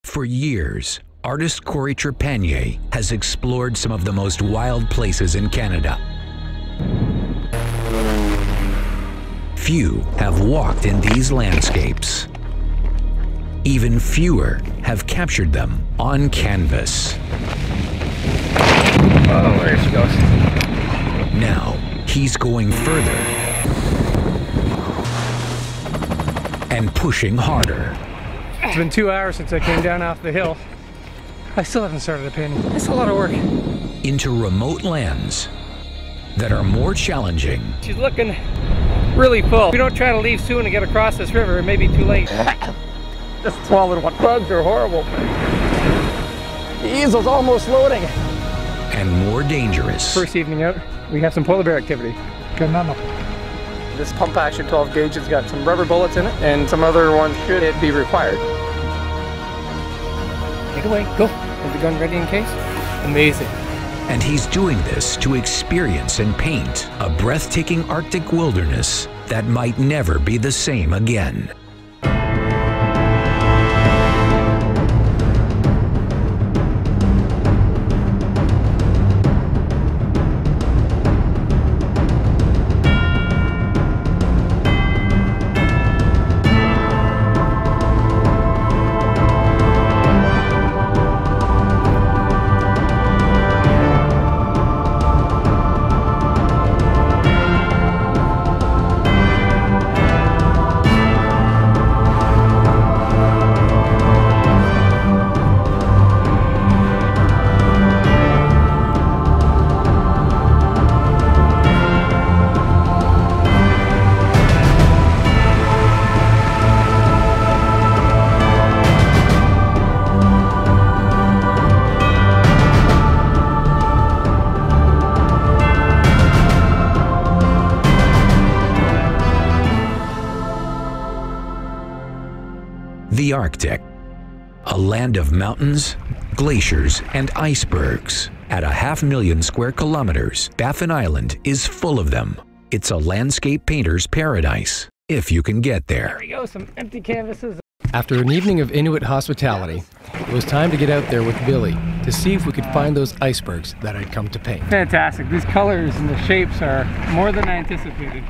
For years, artist Cory Trepanier has explored some of the most wild places in Canada. Few have walked in these landscapes. Even fewer have captured them on canvas. Oh, there she goes. Now, he's going further and pushing harder. It's been 2 hours since I came down off the hill. I still haven't started a painting. It's a lot of work. Into remote lands that are more challenging. She's looking really full. If we don't try to leave soon and get across this river, it may be too late. Just swallowed one. Bugs are horrible. The easel's almost loading. And more dangerous. First evening out, we have some polar bear activity. This pump action 12 gauge has got some rubber bullets in it, and some other ones should it be required. Take it away, go. Have the gun ready in case? Amazing. And he's doing this to experience and paint a breathtaking Arctic wilderness that might never be the same again. The Arctic, a land of mountains, glaciers, and icebergs. At 500,000 square kilometers, Baffin Island is full of them. It's a landscape painter's paradise, if you can get there. There we go, some empty canvases. After an evening of Inuit hospitality, it was time to get out there with Billy to see if we could find those icebergs that I'd come to paint. Fantastic. These colors and the shapes are more than I anticipated.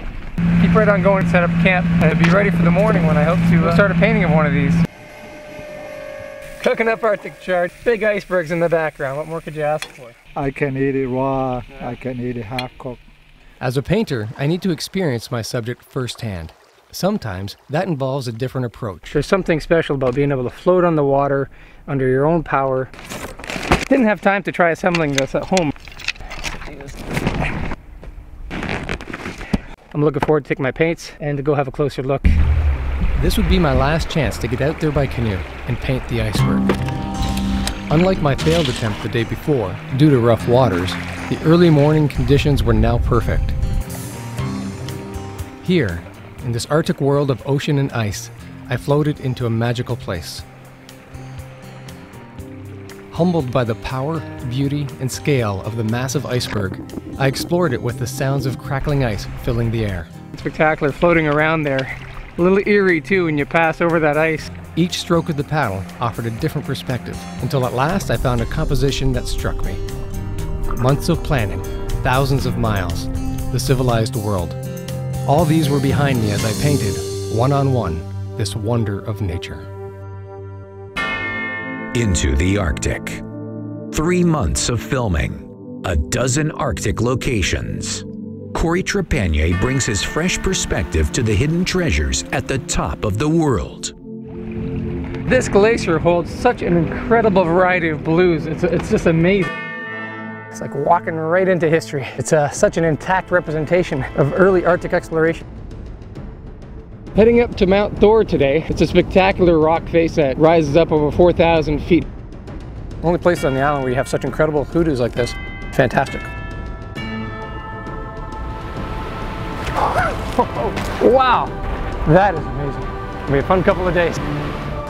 Keep right on going, set up camp, and be ready for the morning when I hope to start a painting of one of these. Cooking up Arctic char, big icebergs in the background. What more could you ask for? I can eat it raw, I can eat it half cooked. As a painter, I need to experience my subject firsthand. Sometimes that involves a different approach. There's something special about being able to float on the water under your own power. Didn't have time to try assembling this at home. I'm looking forward to taking my paints and to go have a closer look. This would be my last chance to get out there by canoe and paint the iceberg. Unlike my failed attempt the day before, due to rough waters, the early morning conditions were now perfect. Here, in this Arctic world of ocean and ice, I floated into a magical place. Humbled by the power, beauty, and scale of the massive iceberg, I explored it with the sounds of crackling ice filling the air. Spectacular floating around there. A little eerie too when you pass over that ice. Each stroke of the paddle offered a different perspective, until at last I found a composition that struck me. Months of planning, thousands of miles, the civilized world. All these were behind me as I painted, one-on-one, this wonder of nature. Into the Arctic. 3 months of filming, a dozen Arctic locations. Cory Trepanier brings his fresh perspective to the hidden treasures at the top of the world. This glacier holds such an incredible variety of blues. It's just amazing. It's like walking right into history. It's such an intact representation of early Arctic exploration. Heading up to Mount Thor today. It's a spectacular rock face that rises up over 4,000 feet. Only place on the island where you have such incredible hoodoos like this. Fantastic. Wow, that is amazing. It'll be a fun couple of days.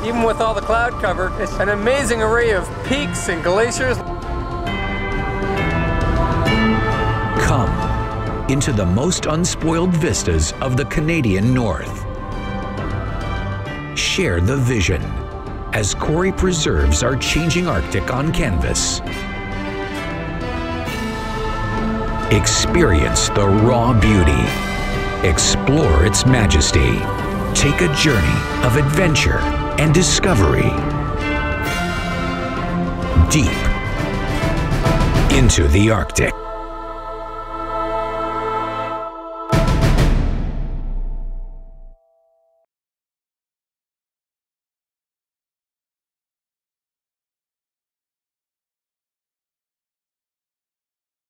Even with all the cloud cover, it's an amazing array of peaks and glaciers. Come into the most unspoiled vistas of the Canadian North. Share the vision. as Cory preserves our changing Arctic on canvas. Experience the raw beauty. Explore its majesty. Take a journey of adventure and discovery. Deep into the Arctic.